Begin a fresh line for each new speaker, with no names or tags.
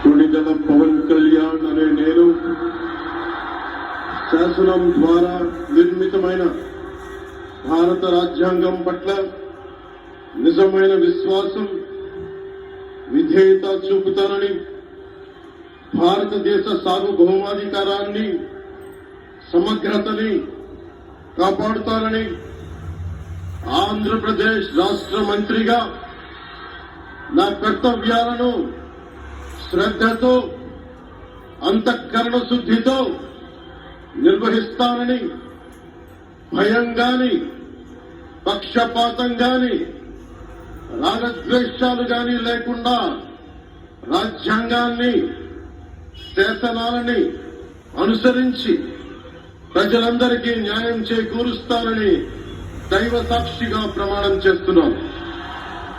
కొణిదెల పవన్ కళ్యాణ్ అనే నేను శాసనం ద్వారా నిర్మితమైన భారత రాజ్యాంగం పట్ల నిజమైన విశ్వాసం, విధేయత చూపుతానని, భారతదేశ సార్వభౌమాధికారాన్ని, సమగ్రతని కాపాడుతానని, ఆంధ్రప్రదేశ్ రాష్ట్ర మంత్రిగా నా కర్తవ్యాలను శ్రద్ధతో, అంతఃకరణ శుద్ధితో నిర్వహిస్తానని, భయం గాని, పక్షపాతం గాని, రాగద్వేషాలు గాని లేకుండా రాజ్యాంగాన్ని, శాసనాలని అనుసరించి ప్రజలందరికీ న్యాయం చేకూరుస్తానని దైవ సాక్షిగా ప్రమాణం చేస్తున్నాను.